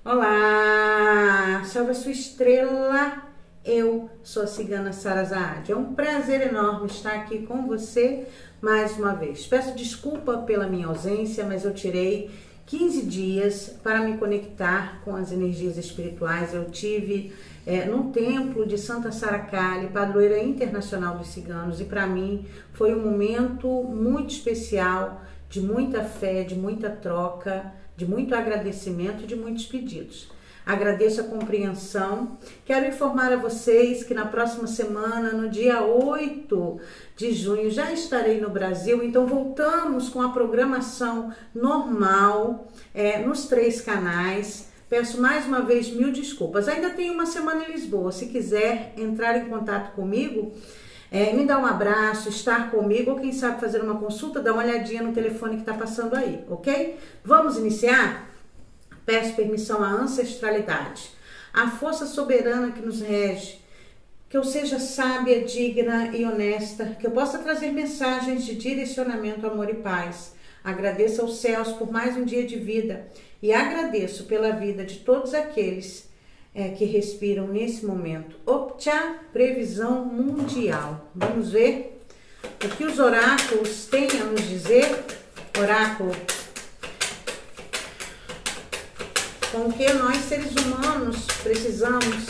Olá, salve a sua estrela, eu sou a cigana Sara Saad. É um prazer enorme estar aqui com você mais uma vez. Peço desculpa pela minha ausência, mas eu tirei 15 dias para me conectar com as energias espirituais. Eu tive no templo de Santa Sara Kali, padroeira internacional dos ciganos, e para mim foi um momento muito especial, de muita fé, de muita troca, de muito agradecimento e de muitos pedidos. Agradeço a compreensão. Quero informar a vocês que na próxima semana, no dia 8 de junho, já estarei no Brasil, então voltamos com a programação normal nos 3 canais. Peço mais uma vez 1000 desculpas. Ainda tenho uma semana em Lisboa. Se quiser entrar em contato comigo, me dar um abraço, estar comigo, ou quem sabe fazer uma consulta, dá uma olhadinha no telefone que está passando aí, ok? Vamos iniciar? Peço permissão à ancestralidade, à força soberana que nos rege, que eu seja sábia, digna e honesta, que eu possa trazer mensagens de direcionamento, amor e paz. Agradeço aos céus por mais um dia de vida e agradeço pela vida de todos aqueles que respiram nesse momento. Optcha, previsão mundial. Vamos ver o que os oráculos têm a nos dizer. Oráculo, com o que nós seres humanos precisamos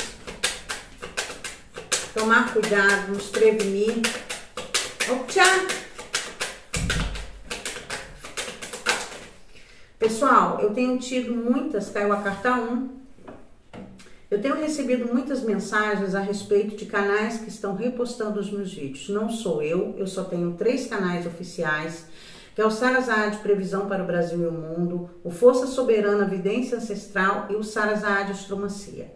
tomar cuidado, nos prevenir. Optcha! Pessoal, eu tenho tido muitas, caiu a carta 1. Eu tenho recebido muitas mensagens a respeito de canais que estão repostando os meus vídeos. Não sou eu só tenho 3 canais oficiais, que é o Sara Saad Previsão para o Brasil e o Mundo, o Força Soberana Vidência Ancestral e o Sara Saad Astromancia.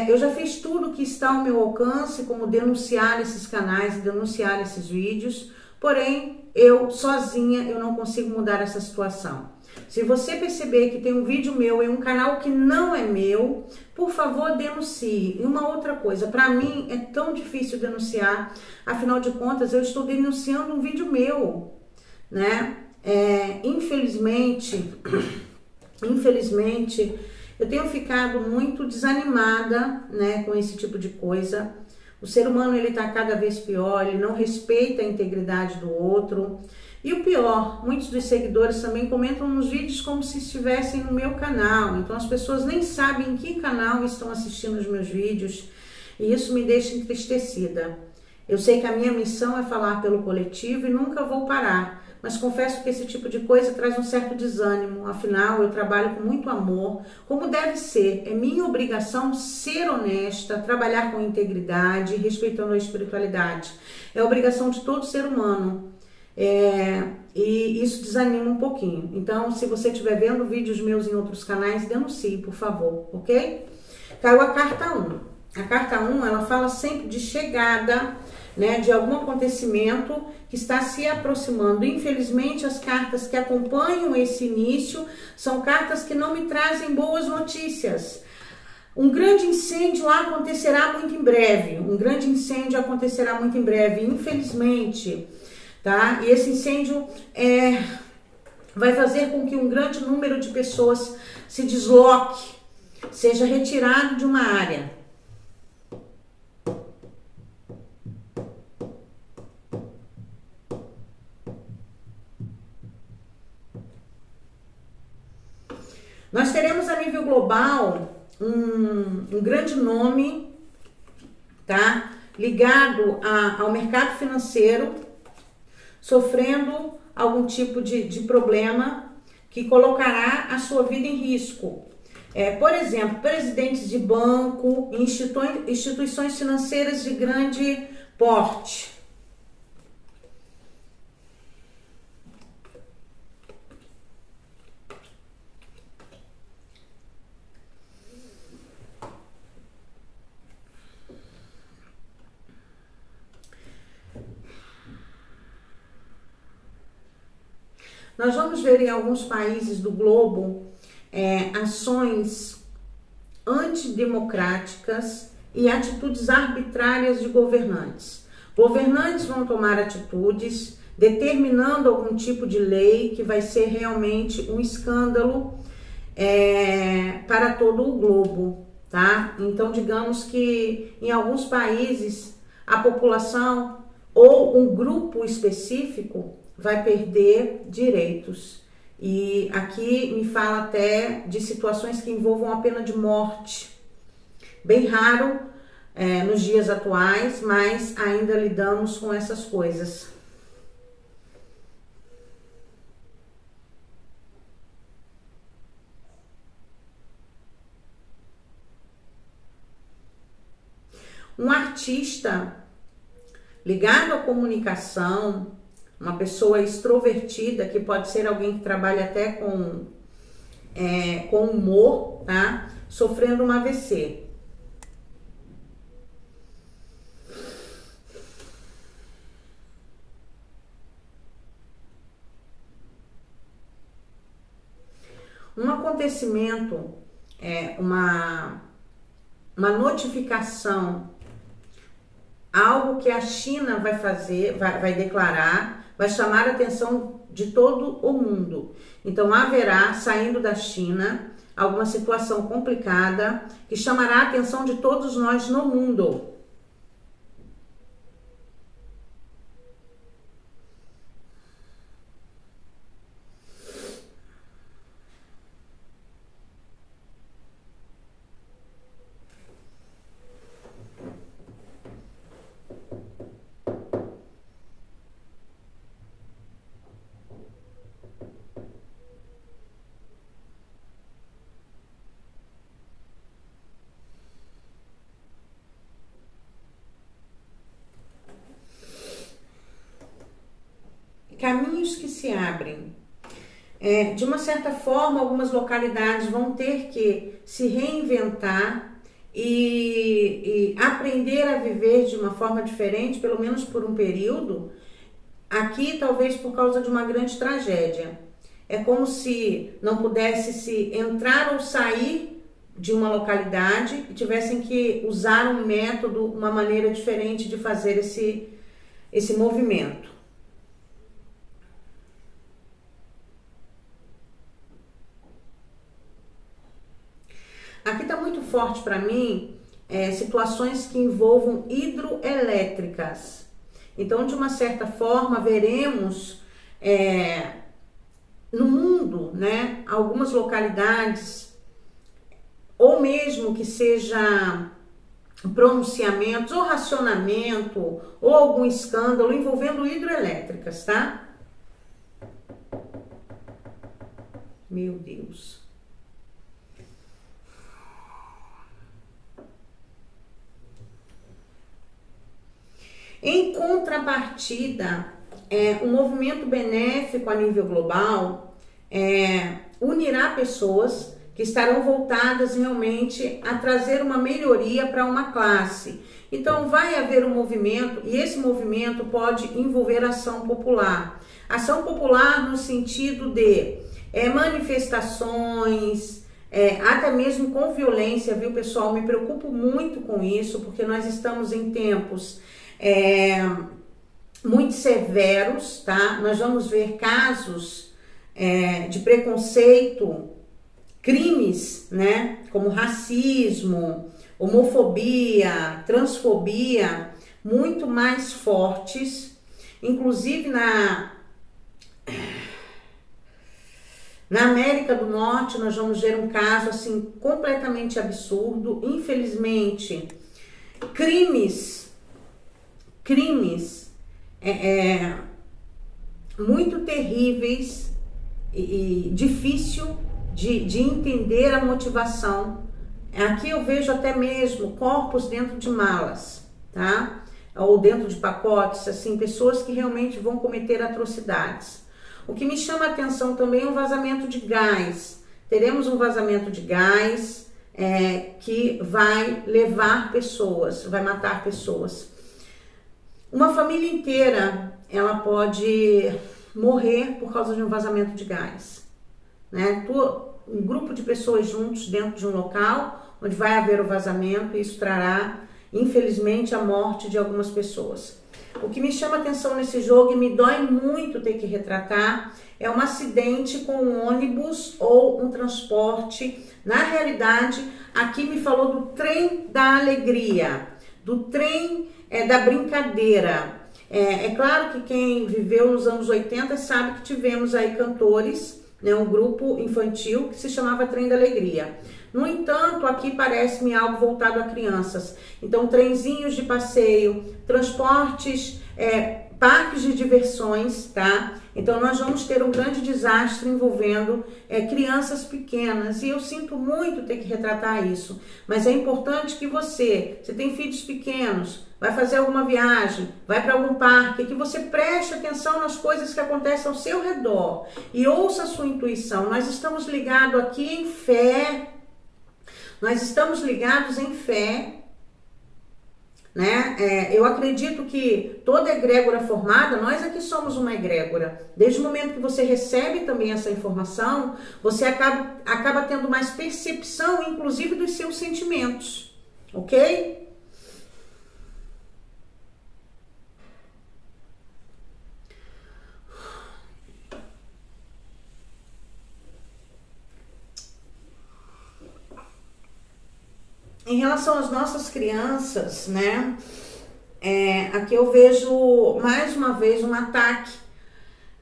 Eu já fiz tudo que está ao meu alcance, como denunciar esses canais e denunciar esses vídeos, porém, eu sozinha eu não consigo mudar essa situação. Se você perceber que tem um vídeo meu em um canal que não é meu, por favor, denuncie. E uma outra coisa, para mim é tão difícil denunciar, afinal de contas, eu estou denunciando um vídeo meu, né? Infelizmente, eu tenho ficado muito desanimada, né, com esse tipo de coisa. O ser humano, ele tá cada vez pior, ele não respeita a integridade do outro. E o pior, muitos dos seguidores também comentam nos vídeos como se estivessem no meu canal. Então as pessoas nem sabem em que canal estão assistindo os meus vídeos. E isso me deixa entristecida. Eu sei que a minha missão é falar pelo coletivo e nunca vou parar. Mas confesso que esse tipo de coisa traz um certo desânimo. Afinal, eu trabalho com muito amor, como deve ser. É minha obrigação ser honesta, trabalhar com integridade, respeitando a espiritualidade. É obrigação de todo ser humano. E isso desanima um pouquinho. Então, se você estiver vendo vídeos meus em outros canais, denuncie, por favor, ok? Caiu a carta 1. A carta 1, ela fala sempre de chegada, né, de algum acontecimento que está se aproximando. Infelizmente, as cartas que acompanham esse início são cartas que não me trazem boas notícias. Um grande incêndio acontecerá muito em breve. Infelizmente. Tá? E esse incêndio vai fazer com que um grande número de pessoas se desloque, seja retirado de uma área. Nós teremos a nível global um grande nome, tá? Ligado ao mercado financeiro, sofrendo algum tipo de problema que colocará a sua vida em risco. Por exemplo, presidentes de banco, instituições financeiras de grande porte. Nós vamos ver em alguns países do globo ações antidemocráticas e atitudes arbitrárias de governantes. Governantes vão tomar atitudes determinando algum tipo de lei que vai ser realmente um escândalo para todo o globo, tá? Então, digamos que em alguns países a população ou um grupo específico vai perder direitos. E aqui me fala até de situações que envolvam a pena de morte. Bem raro nos dias atuais, mas ainda lidamos com essas coisas. Um artista ligado à comunicação, uma pessoa extrovertida, que pode ser alguém que trabalha até com humor, tá? Sofrendo um AVC. Um acontecimento, uma notificação, algo que a China vai fazer, vai declarar, vai chamar a atenção de todo o mundo. Então haverá, saindo da China, alguma situação complicada que chamará a atenção de todos nós no mundo. Caminhos que se abrem. De uma certa forma, algumas localidades vão ter que se reinventar e aprender a viver de uma forma diferente, pelo menos por um período. Aqui, talvez por causa de uma grande tragédia. É como se não pudesse se entrar ou sair de uma localidade e tivessem que usar um método, uma maneira diferente de fazer esse movimento. Aqui está muito forte para mim situações que envolvam hidroelétricas. Então, de uma certa forma, veremos no mundo, né, algumas localidades, ou mesmo que seja pronunciamentos, ou racionamento, ou algum escândalo envolvendo hidroelétricas, tá? Meu Deus. Em contrapartida, um movimento benéfico a nível global unirá pessoas que estarão voltadas realmente a trazer uma melhoria para uma classe. Então vai haver um movimento, e esse movimento pode envolver ação popular. Ação popular no sentido de manifestações, até mesmo com violência, viu, pessoal? Me preocupo muito com isso, porque nós estamos em tempos muito severos, tá? Nós vamos ver casos de preconceito, crimes, né? Como racismo, homofobia, transfobia, muito mais fortes. Inclusive na América do Norte nós vamos ver um caso assim completamente absurdo. Infelizmente, crimes muito terríveis e difícil de entender a motivação. Aqui eu vejo até mesmo corpos dentro de malas, tá? Ou dentro de pacotes, assim, pessoas que realmente vão cometer atrocidades. O que me chama a atenção também é um vazamento de gás. Teremos um vazamento de gás que vai levar pessoas, vai matar pessoas. Uma família inteira, ela pode morrer por causa de um vazamento de gás, né? Um grupo de pessoas juntos dentro de um local onde vai haver o vazamento, e isso trará, infelizmente, a morte de algumas pessoas. O que me chama atenção nesse jogo e me dói muito ter que retratar é um acidente com um ônibus ou um transporte. Na realidade, aqui me falou do trem da alegria, do trem da brincadeira. É claro que quem viveu nos anos 80 sabe que tivemos aí cantores, né, um grupo infantil que se chamava Trem da Alegria. No entanto, aqui parece-me algo voltado a crianças. Então, trenzinhos de passeio, transportes, parques de diversões, tá? Então, nós vamos ter um grande desastre envolvendo crianças pequenas. E eu sinto muito ter que retratar isso. Mas é importante que você tem filhos pequenos, vai fazer alguma viagem, vai para algum parque, que você preste atenção nas coisas que acontecem ao seu redor e ouça a sua intuição. Nós estamos ligados aqui em fé. Nós estamos ligados em fé, né? Eu acredito que toda egrégora formada, nós aqui somos uma egrégora. Desde o momento que você recebe também essa informação, você acaba tendo mais percepção, inclusive, dos seus sentimentos, ok? Em relação às nossas crianças, né? Aqui eu vejo mais uma vez um ataque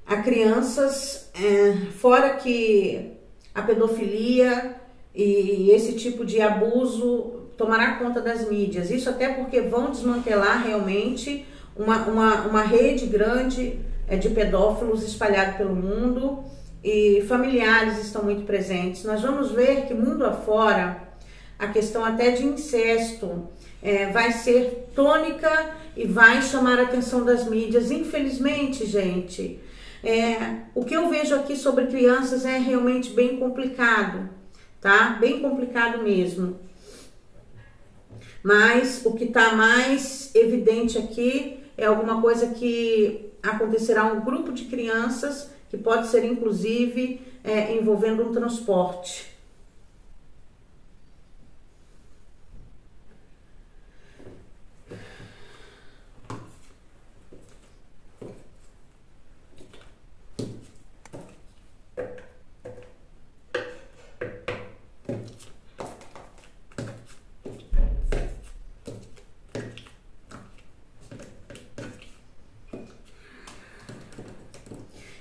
a crianças, fora que a pedofilia e esse tipo de abuso tomará conta das mídias. Isso até porque vão desmantelar realmente uma rede grande de pedófilos espalhado pelo mundo e familiares estão muito presentes. Nós vamos ver que mundo afora a questão até de incesto vai ser tônica e vai chamar a atenção das mídias. Infelizmente, gente, o que eu vejo aqui sobre crianças é realmente bem complicado, tá? Bem complicado mesmo. Mas o que está mais evidente aqui é alguma coisa que acontecerá um grupo de crianças que pode ser inclusive envolvendo um transporte.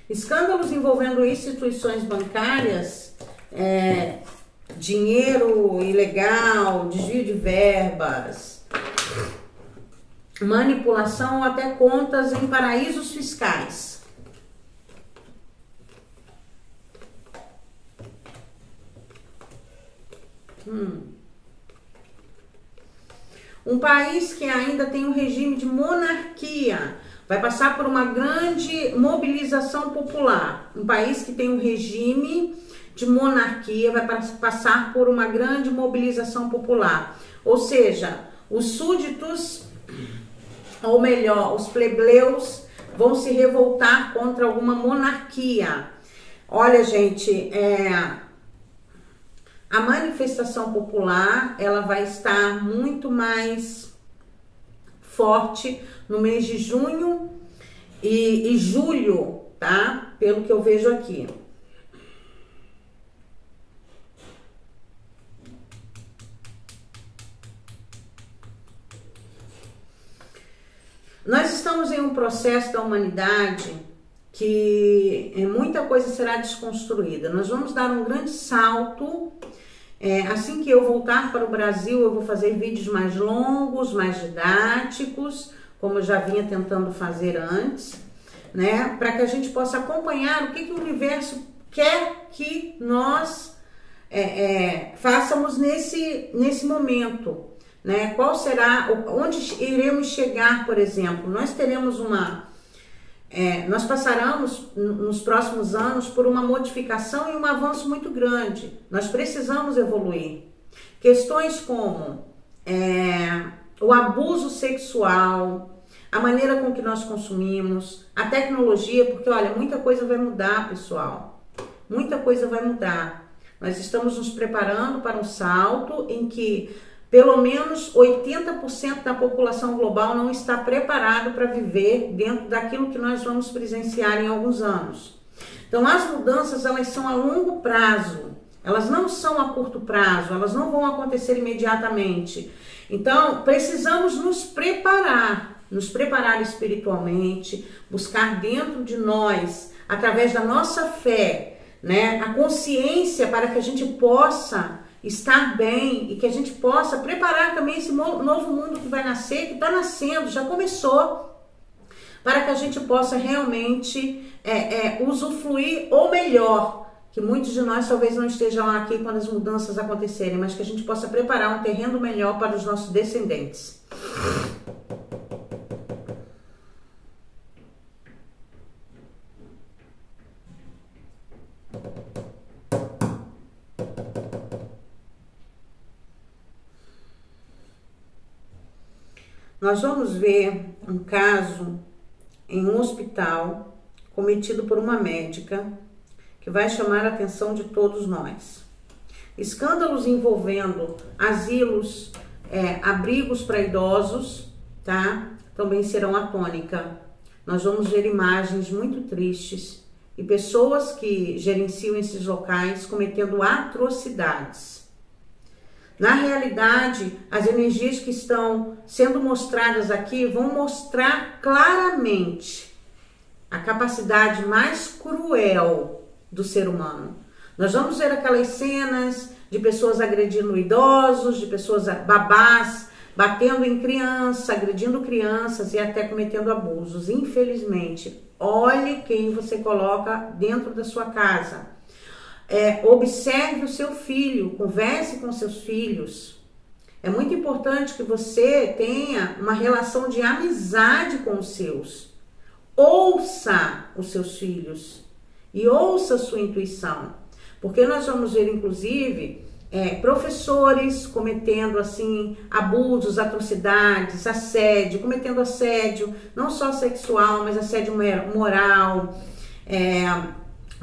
Escândalos envolvendo instituições bancárias, dinheiro ilegal, desvio de verbas, manipulação ou até contas em paraísos fiscais. Um país que ainda tem um regime de monarquia vai passar por uma grande mobilização popular. Um país que tem um regime de monarquia vai passar por uma grande mobilização popular. Ou seja, os súditos, ou melhor, os plebeus, vão se revoltar contra alguma monarquia. Olha, gente, a manifestação popular, ela vai estar muito mais forte no mês de junho e julho, tá? Pelo que eu vejo aqui. Nós estamos em um processo da humanidade que muita coisa será desconstruída. Nós vamos dar um grande salto. Assim que eu voltar para o Brasil, eu vou fazer vídeos mais longos, mais didáticos, como eu já vinha tentando fazer antes, né? Para que a gente possa acompanhar o que o universo quer que nós façamos nesse momento, né? Qual será, onde iremos chegar, por exemplo? Nós teremos nós passaremos nos próximos anos por uma modificação e um avanço muito grande. Nós precisamos evoluir. Questões como o abuso sexual, a maneira com que nós consumimos, a tecnologia, porque olha, muita coisa vai mudar, pessoal. Muita coisa vai mudar. Nós estamos nos preparando para um salto em que pelo menos 80% da população global não está preparado para viver dentro daquilo que nós vamos presenciar em alguns anos. Então, as mudanças, elas são a longo prazo, elas não são a curto prazo, elas não vão acontecer imediatamente. Então, precisamos nos preparar espiritualmente, buscar dentro de nós, através da nossa fé, né, a consciência para que a gente possa estar bem e que a gente possa preparar também esse novo mundo que vai nascer, que está nascendo, já começou, para que a gente possa realmente usufruir, ou melhor, que muitos de nós talvez não estejam aqui quando as mudanças acontecerem, mas que a gente possa preparar um terreno melhor para os nossos descendentes. Nós vamos ver um caso em um hospital cometido por uma médica que vai chamar a atenção de todos nós. Escândalos envolvendo asilos, abrigos para idosos, tá? Também serão a tônica. Nós vamos ver imagens muito tristes e pessoas que gerenciam esses locais cometendo atrocidades. Na realidade, as energias que estão sendo mostradas aqui vão mostrar claramente a capacidade mais cruel do ser humano. Nós vamos ver aquelas cenas de pessoas agredindo idosos, de pessoas babás, batendo em crianças, agredindo crianças e até cometendo abusos. Infelizmente, olhe quem você coloca dentro da sua casa. Observe o seu filho, converse com seus filhos. É muito importante que você tenha uma relação de amizade com os seus. Ouça os seus filhos e ouça a sua intuição, porque nós vamos ver inclusive professores cometendo assim abusos, atrocidades, cometendo assédio, não só sexual, mas assédio moral,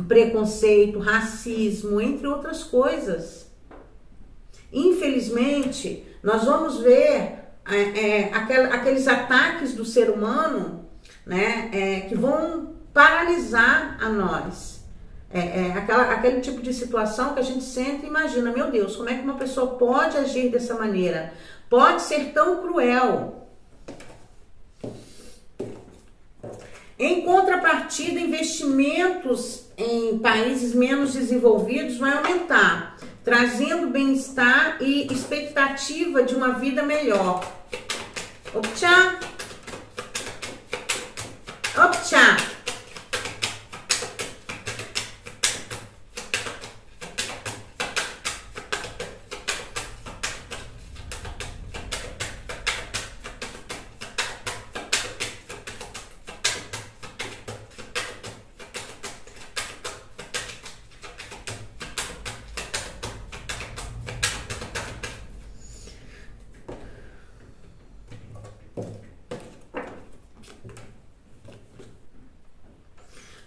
preconceito, racismo, entre outras coisas. Infelizmente, nós vamos ver aqueles ataques do ser humano, né, que vão paralisar a nós. Aquele tipo de situação que a gente sente e imagina, meu Deus, como é que uma pessoa pode agir dessa maneira? Pode ser tão cruel. Em contrapartida, investimentos em países menos desenvolvidos vai aumentar, trazendo bem-estar e expectativa de uma vida melhor. Optcha! Optcha!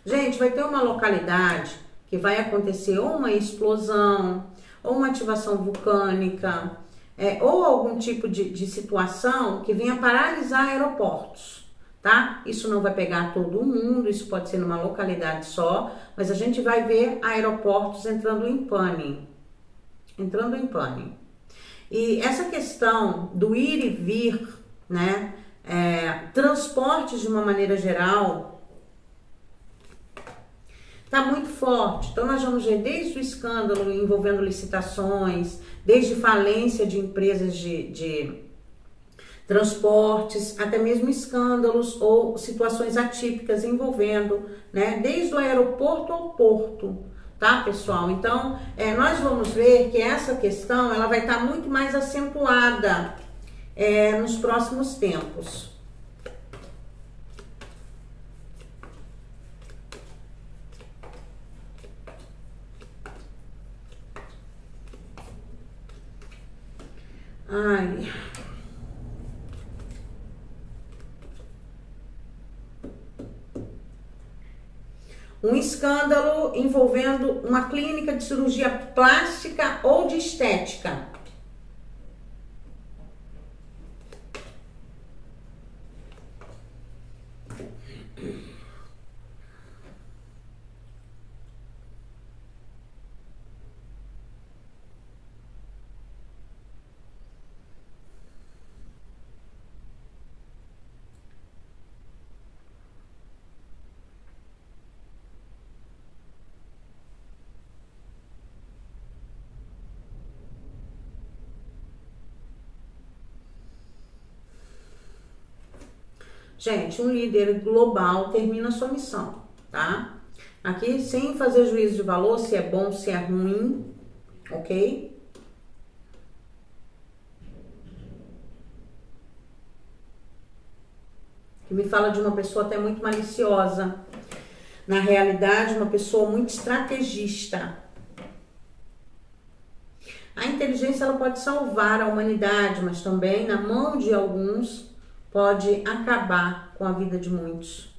Gente, vai ter uma localidade que vai acontecer ou uma explosão, ou uma ativação vulcânica, ou algum tipo de situação que venha paralisar aeroportos, tá? Isso não vai pegar todo mundo, isso pode ser numa localidade só, mas a gente vai ver aeroportos entrando em pane. E essa questão do ir e vir, né? Transportes de uma maneira geral, está muito forte. Então nós vamos ver desde o escândalo envolvendo licitações, desde falência de empresas de transportes, até mesmo escândalos ou situações atípicas envolvendo, né, desde o aeroporto ao porto, tá, pessoal? Então nós vamos ver que essa questão ela vai estar muito mais acentuada nos próximos tempos. Ai. Um escândalo envolvendo uma clínica de cirurgia plástica ou de estética. Gente, um líder global termina a sua missão, tá? Aqui, sem fazer juízo de valor, se é bom, se é ruim, ok? Que me fala de uma pessoa até muito maliciosa. Na realidade, uma pessoa muito estrategista. A inteligência ela pode salvar a humanidade, mas também, na mão de alguns, pode acabar com a vida de muitos.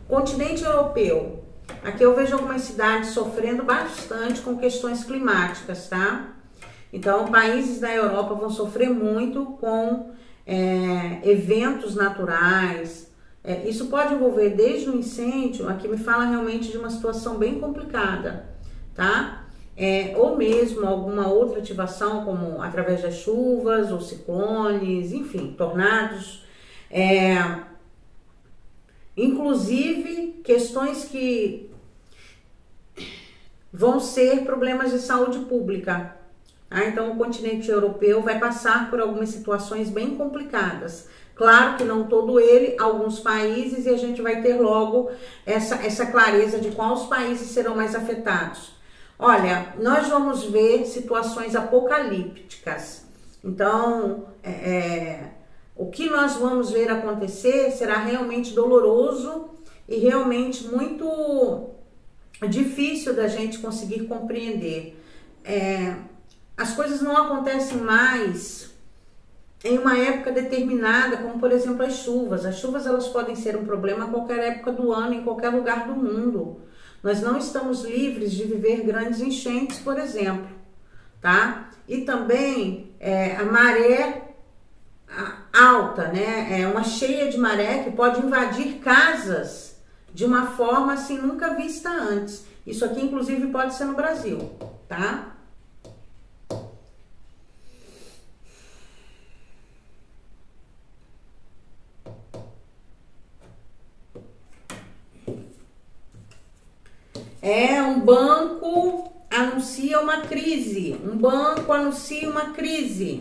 Continente europeu. Aqui eu vejo algumas cidades sofrendo bastante com questões climáticas, tá? Então, países da Europa vão sofrer muito com eventos naturais. Isso pode envolver desde um incêndio, aqui me fala realmente de uma situação bem complicada, tá? Ou mesmo alguma outra ativação, como através das chuvas, ou ciclones, enfim, tornados. Inclusive, questões que vão ser problemas de saúde pública. Tá? Então, o continente europeu vai passar por algumas situações bem complicadas. Claro que não todo ele, alguns países, e a gente vai ter logo essa clareza de quais países serão mais afetados. Olha, nós vamos ver situações apocalípticas. Então, o que nós vamos ver acontecer será realmente doloroso e realmente muito difícil da gente conseguir compreender. As coisas não acontecem mais em uma época determinada, como por exemplo as chuvas. As chuvas elas podem ser um problema a qualquer época do ano, em qualquer lugar do mundo. Nós não estamos livres de viver grandes enchentes, por exemplo, tá? E também a maré alta, né? Uma cheia de maré que pode invadir casas de uma forma assim nunca vista antes. Isso aqui inclusive pode ser no Brasil, tá? Um banco anuncia uma crise. Um banco anuncia uma crise.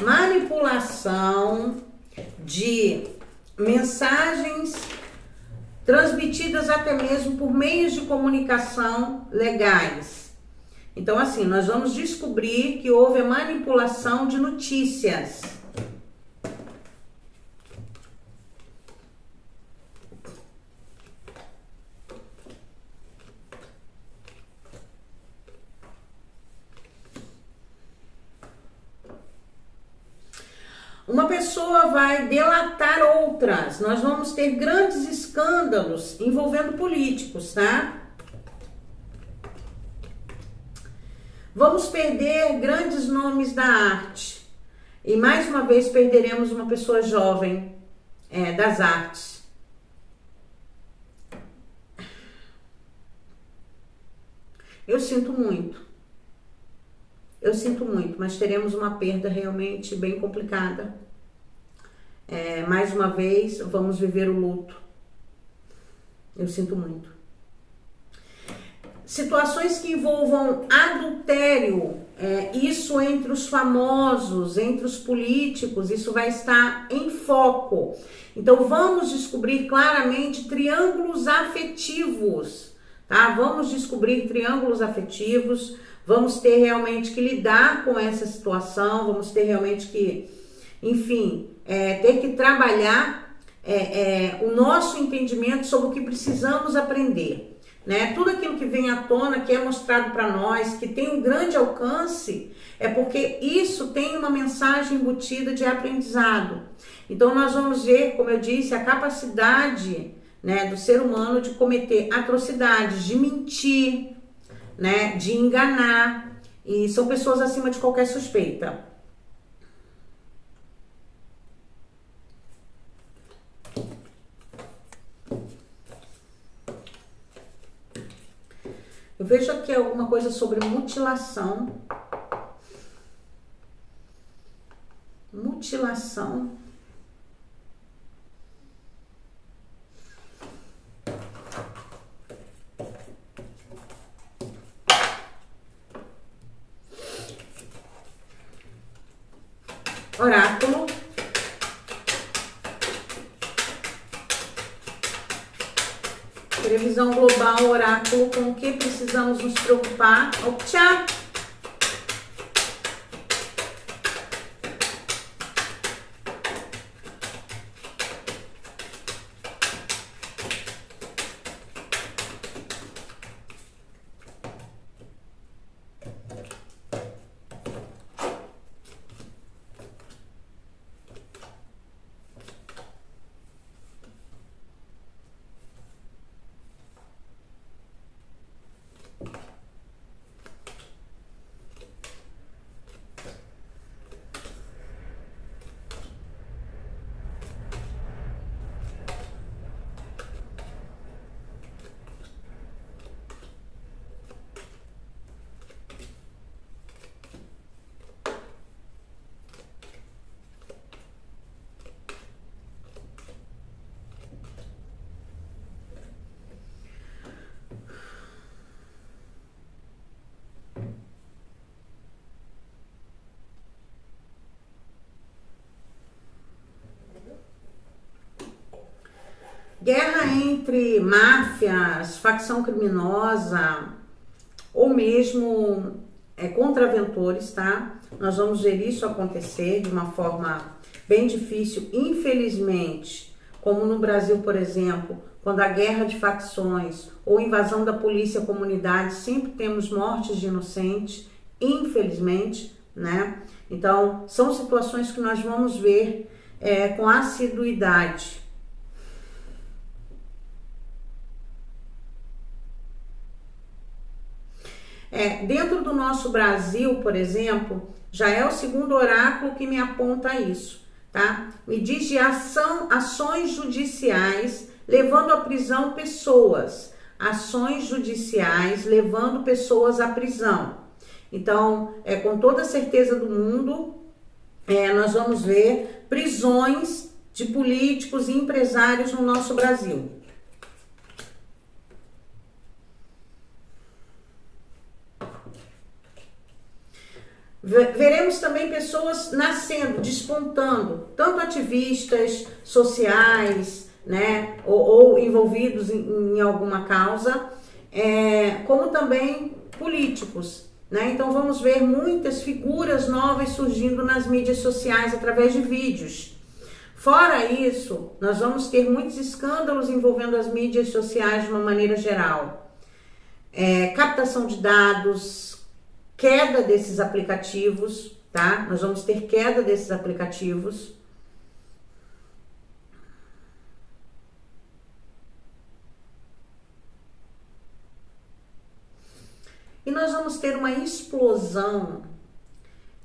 Manipulação de mensagens transmitidas até mesmo por meios de comunicação legais. Então, assim, nós vamos descobrir que houve manipulação de notícias. Uma pessoa vai delatar outras. Nós vamos ter grandes escândalos envolvendo políticos, tá? Vamos perder grandes nomes da arte. E mais uma vez perderemos uma pessoa jovem das artes. Eu sinto muito. Eu sinto muito, mas teremos uma perda realmente bem complicada. Mais uma vez, vamos viver o luto. Eu sinto muito. Situações que envolvam adultério, isso entre os famosos, entre os políticos, isso vai estar em foco. Então, vamos descobrir claramente triângulos afetivos, tá? Vamos descobrir triângulos afetivos. Vamos ter realmente que lidar com essa situação, vamos ter realmente que, enfim, ter que trabalhar o nosso entendimento sobre o que precisamos aprender, né? Tudo aquilo que vem à tona, que é mostrado para nós, que tem um grande alcance, é porque isso tem uma mensagem embutida de aprendizado. Então, nós vamos ver, como eu disse, a capacidade, né, do ser humano de cometer atrocidades, de mentir, né, de enganar, e são pessoas acima de qualquer suspeita. Eu vejo aqui alguma coisa sobre mutilação. destilação. Oráculo. Previsão global, oráculo, com o que precisamos nos preocupar? Optcha! Guerra entre máfias, facção criminosa ou mesmo contraventores, tá? Nós vamos ver isso acontecer de uma forma bem difícil, infelizmente, como no Brasil, por exemplo, quando há guerra de facções ou invasão da polícia à comunidade, sempre temos mortes de inocentes, infelizmente, né? Então, são situações que nós vamos ver com assiduidade. Dentro do nosso Brasil, por exemplo, já é o segundo oráculo que me aponta isso, tá? Me diz de ações judiciais levando à prisão pessoas. Ações judiciais levando pessoas à prisão. Então, com toda a certeza do mundo, nós vamos ver prisões de políticos e empresários no nosso Brasil. Veremos também pessoas nascendo, despontando, tanto ativistas sociais, né, ou envolvidos em alguma causa, como também políticos, né? Então vamos ver muitas figuras novas surgindo nas mídias sociais através de vídeos. Fora isso, nós vamos ter muitos escândalos envolvendo as mídias sociais de uma maneira geral. Captação de dados, queda desses aplicativos, tá? Nós vamos ter queda desses aplicativos. E nós vamos ter uma explosão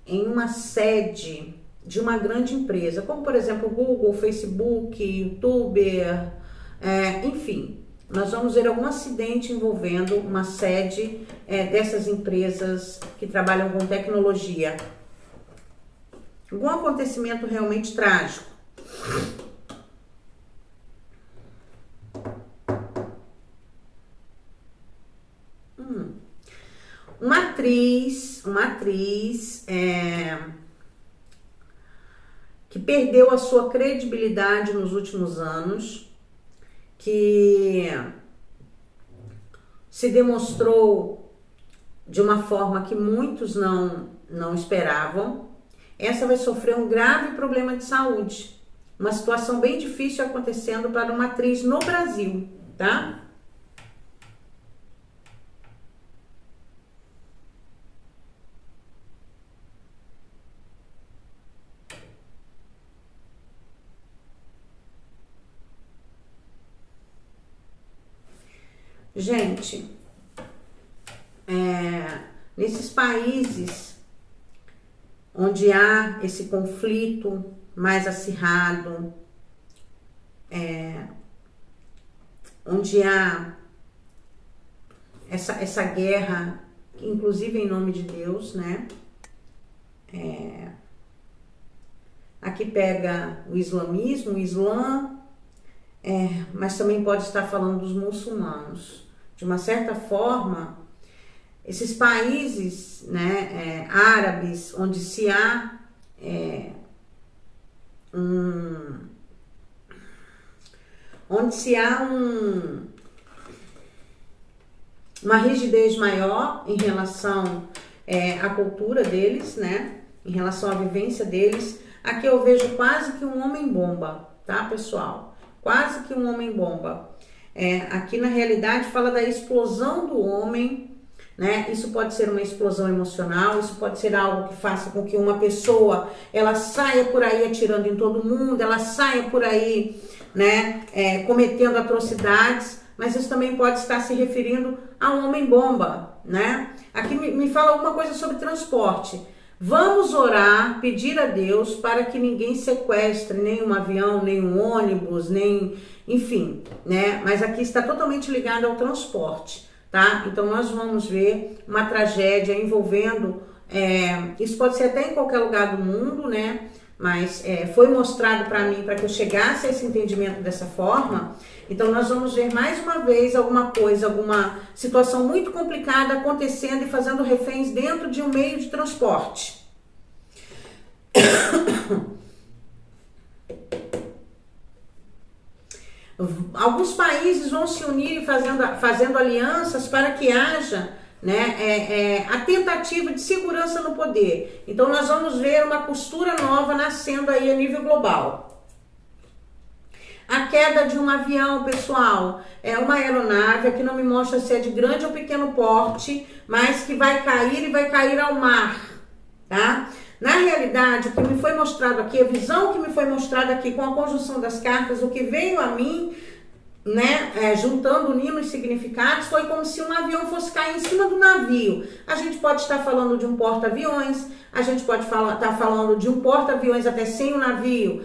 em uma sede de uma grande empresa, como por exemplo Google, Facebook, YouTuber, enfim. Nós vamos ver algum acidente envolvendo uma sede dessas empresas que trabalham com tecnologia. Algum acontecimento realmente trágico. Uma atriz que perdeu a sua credibilidade nos últimos anos, que se demonstrou de uma forma que muitos não esperavam. Essa vai sofrer um grave problema de saúde. Uma situação bem difícil acontecendo para uma atriz no Brasil, tá? Gente, nesses países onde há esse conflito mais acirrado, onde há essa guerra, inclusive em nome de Deus, né? Aqui pega o islamismo, o Islã, mas também pode estar falando dos muçulmanos. De uma certa forma, esses países, né, árabes, onde se há uma rigidez maior em relação à cultura deles, né, em relação à vivência deles. Aqui eu vejo quase que um homem-bomba, tá, pessoal? Quase que um homem-bomba. Aqui na realidade fala da explosão do homem, né? Isso pode ser uma explosão emocional, isso pode ser algo que faça com que uma pessoa, ela saia por aí atirando em todo mundo, ela saia por aí, né, cometendo atrocidades, mas isso também pode estar se referindo a um homem-bomba, né? Aqui me fala alguma coisa sobre transporte. Vamos orar, pedir a Deus para que ninguém sequestre nem um avião, nem um ônibus, nem, enfim, né? Mas aqui está totalmente ligado ao transporte, tá? Então nós vamos ver uma tragédia envolvendo, isso pode ser até em qualquer lugar do mundo, né? Mas foi mostrado para mim, para que eu chegasse a esse entendimento dessa forma. Então nós vamos ver mais uma vez alguma coisa, alguma situação muito complicada acontecendo e fazendo reféns dentro de um meio de transporte. Alguns países vão se unir fazendo alianças para que haja, né, a tentativa de segurança no poder. Então nós vamos ver uma costura nova nascendo aí a nível global. A queda de um avião, pessoal, é uma aeronave, aqui não me mostra se é de grande ou pequeno porte, mas que vai cair e vai cair ao mar, tá? Na realidade, o que me foi mostrado aqui, a visão que me foi mostrada aqui com a conjunção das cartas, o que veio a mim, né, juntando unindo os significados, foi como se um avião fosse cair em cima do navio. A gente pode estar falando de um porta-aviões, a gente pode estar falando de um porta-aviões até sem o navio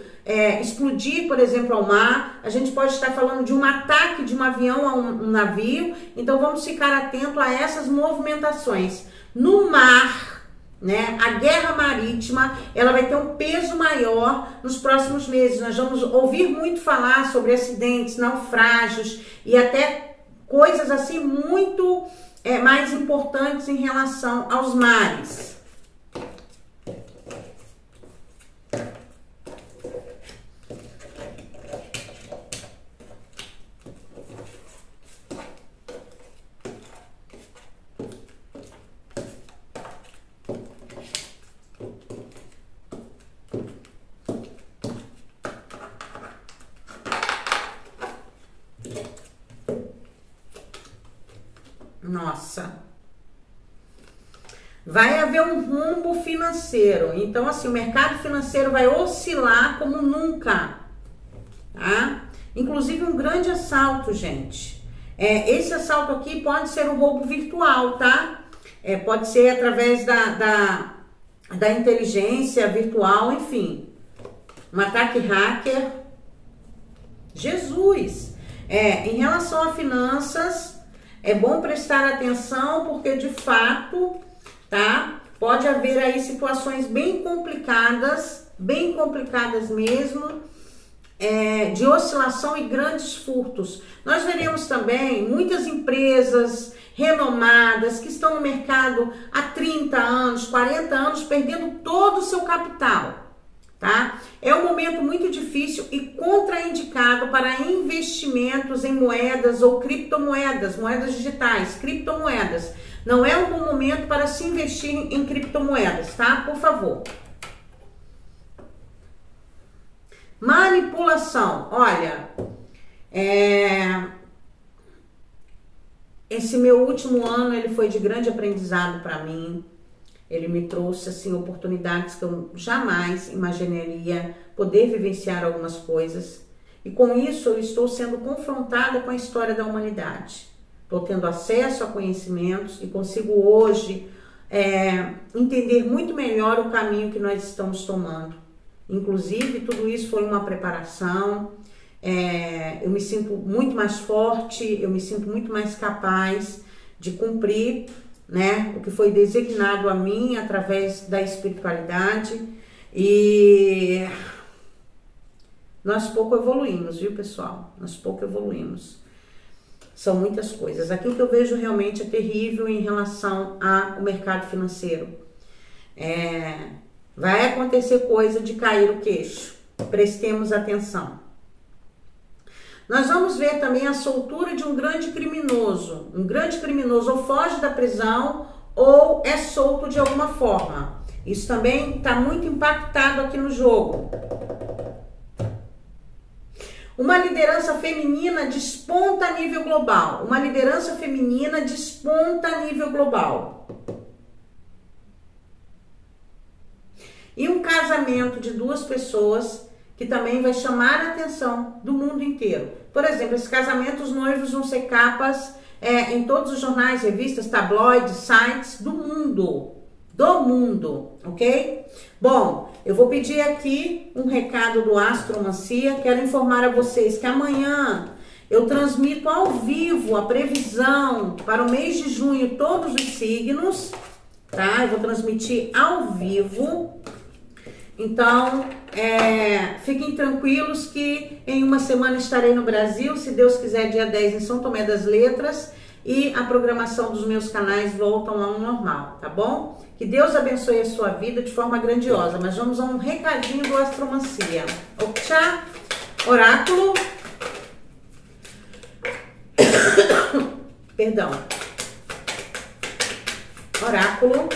explodir, por exemplo, ao mar. A gente pode estar falando de um ataque de um avião a um navio. Então vamos ficar atento a essas movimentações. No mar, né, a guerra marítima, ela vai ter um peso maior nos próximos meses. Nós vamos ouvir muito falar sobre acidentes, naufrágios e até coisas assim muito mais importantes em relação aos mares. Nossa, vai haver um rumbo financeiro. Então, assim, o mercado financeiro vai oscilar como nunca, tá? Inclusive um grande assalto, gente. Esse assalto aqui pode ser um roubo virtual, tá? Pode ser através da inteligência virtual, enfim. Um ataque hacker. Jesus! Em relação a finanças, é bom prestar atenção porque, de fato, tá? Pode haver aí situações bem complicadas mesmo, de oscilação e grandes furtos. Nós veremos também muitas empresas renomadas que estão no mercado há 30 anos, 40 anos, perdendo todo o seu capital. Tá? É um momento muito difícil e contraindicado para investimentos em moedas ou criptomoedas, moedas digitais, criptomoedas. Não é um bom momento para se investir em criptomoedas, tá? Por favor. Manipulação. Olha, esse meu último ano ele foi de grande aprendizado para mim. Ele me trouxe assim oportunidades que eu jamais imaginaria poder vivenciar algumas coisas. E com isso eu estou sendo confrontada com a história da humanidade. Estou tendo acesso a conhecimentos e consigo hoje entender muito melhor o caminho que nós estamos tomando. Inclusive, tudo isso foi uma preparação. Eu me sinto muito mais forte, eu me sinto muito mais capaz de cumprir, né, o que foi designado a mim através da espiritualidade. E nós pouco evoluímos, viu, pessoal? Nós pouco evoluímos. São muitas coisas. Aquilo que eu vejo realmente é terrível em relação ao mercado financeiro. Vai acontecer coisa de cair o queixo. Prestemos atenção. Nós vamos ver também a soltura de um grande criminoso. Um grande criminoso ou foge da prisão ou é solto de alguma forma. Isso também está muito impactado aqui no jogo. Uma liderança feminina desponta a nível global. Uma liderança feminina desponta a nível global. E um casamento de duas pessoas que também vai chamar a atenção do mundo inteiro. Por exemplo, esse casamento, os noivos vão ser capas em todos os jornais, revistas, tabloides, sites do mundo, ok? Bom, eu vou pedir aqui um recado do Astromancia. Quero informar a vocês que amanhã eu transmito ao vivo a previsão para o mês de junho, todos os signos, tá? Eu vou transmitir ao vivo. Então, fiquem tranquilos que em uma semana estarei no Brasil, se Deus quiser, dia 10 em São Tomé das Letras, e a programação dos meus canais voltam ao normal, tá bom? Que Deus abençoe a sua vida de forma grandiosa. Mas vamos a um recadinho do Astromancia. Oxa, oráculo. Perdão. Oráculo.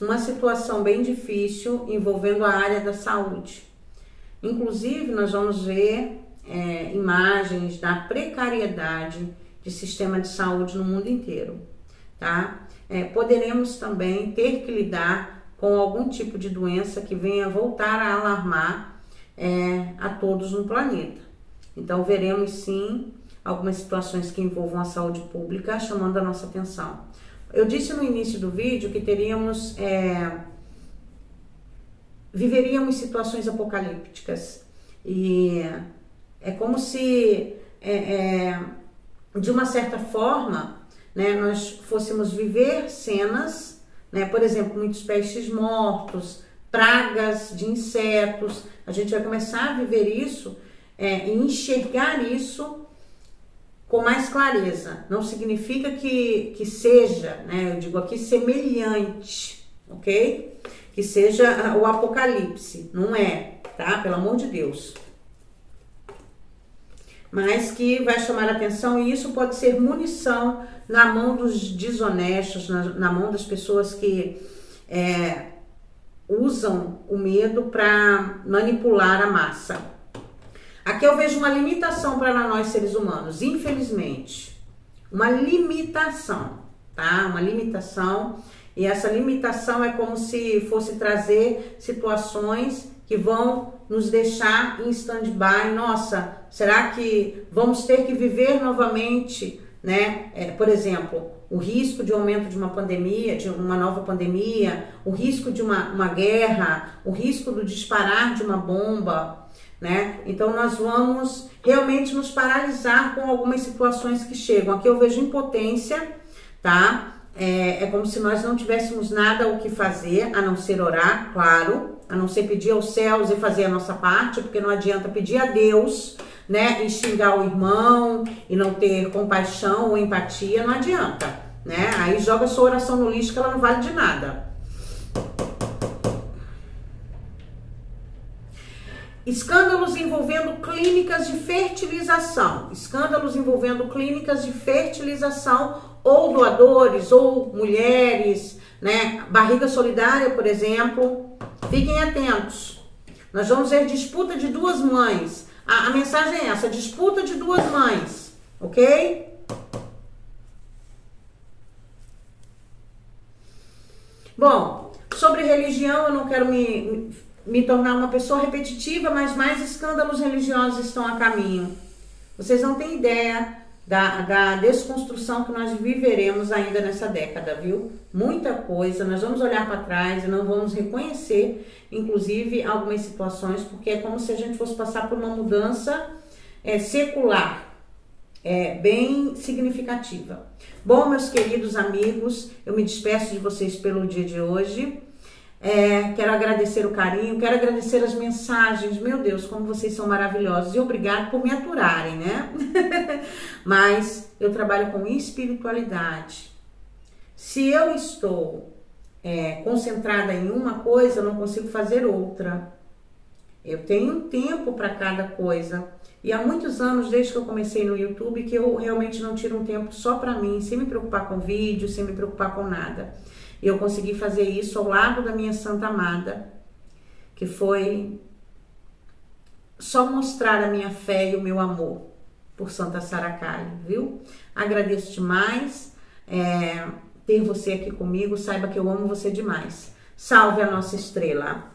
Uma situação bem difícil envolvendo a área da saúde. Inclusive, nós vamos ver imagens da precariedade de sistema de saúde no mundo inteiro, tá? Poderemos também ter que lidar com algum tipo de doença que venha voltar a alarmar a todos no planeta. Então, veremos sim algumas situações que envolvam a saúde pública chamando a nossa atenção. Eu disse no início do vídeo que viveríamos situações apocalípticas e é como se, de uma certa forma, né, nós fôssemos viver cenas, né, por exemplo, muitos peixes mortos, pragas de insetos. A gente vai começar a viver isso e enxergar isso com mais clareza. Não significa que seja, né, eu digo aqui, semelhante, ok? Que seja o apocalipse, não é, tá? Pelo amor de Deus. Mas que vai chamar a atenção, e isso pode ser munição na mão dos desonestos, na mão das pessoas que usam o medo para manipular a massa. Aqui eu vejo uma limitação para nós seres humanos, infelizmente. Uma limitação, tá? Uma limitação. E essa limitação é como se fosse trazer situações que vão nos deixar em stand-by. Nossa, será que vamos ter que viver novamente, né? Por exemplo, o risco de aumento de uma pandemia, de uma nova pandemia, o risco de uma guerra, o risco do disparar de uma bomba, né? Então nós vamos realmente nos paralisar com algumas situações que chegam. Aqui eu vejo impotência, tá? É como se nós não tivéssemos nada o que fazer, a não ser orar, claro, a não ser pedir aos céus e fazer a nossa parte, porque não adianta pedir a Deus, né, e xingar o irmão e não ter compaixão ou empatia, não adianta, né? Aí joga sua oração no lixo que ela não vale de nada. Escândalos envolvendo clínicas de fertilização. Escândalos envolvendo clínicas de fertilização ou doadores ou mulheres, né? Barriga solidária, por exemplo. Fiquem atentos. Nós vamos ver disputa de duas mães. A mensagem é essa, disputa de duas mães, ok? Bom, sobre religião, eu não quero me tornar uma pessoa repetitiva, mas mais escândalos religiosos estão a caminho. Vocês não têm ideia da desconstrução que nós viveremos ainda nessa década, viu? Muita coisa, nós vamos olhar para trás e não vamos reconhecer, inclusive, algumas situações, porque é como se a gente fosse passar por uma mudança secular, bem significativa. Bom, meus queridos amigos, eu me despeço de vocês pelo dia de hoje. Quero agradecer o carinho, quero agradecer as mensagens. Meu Deus, como vocês são maravilhosos. E obrigado por me aturarem, né? Mas eu trabalho com espiritualidade. Se eu estou concentrada em uma coisa, eu não consigo fazer outra. Eu tenho um tempo para cada coisa. E há muitos anos, desde que eu comecei no YouTube, que eu realmente não tiro um tempo só para mim, sem me preocupar com vídeo, sem me preocupar com nada. E eu consegui fazer isso ao lado da minha Santa Amada, que foi só mostrar a minha fé e o meu amor por Santa Sara Kali, viu? Agradeço demais ter você aqui comigo, saiba que eu amo você demais. Salve a nossa estrela!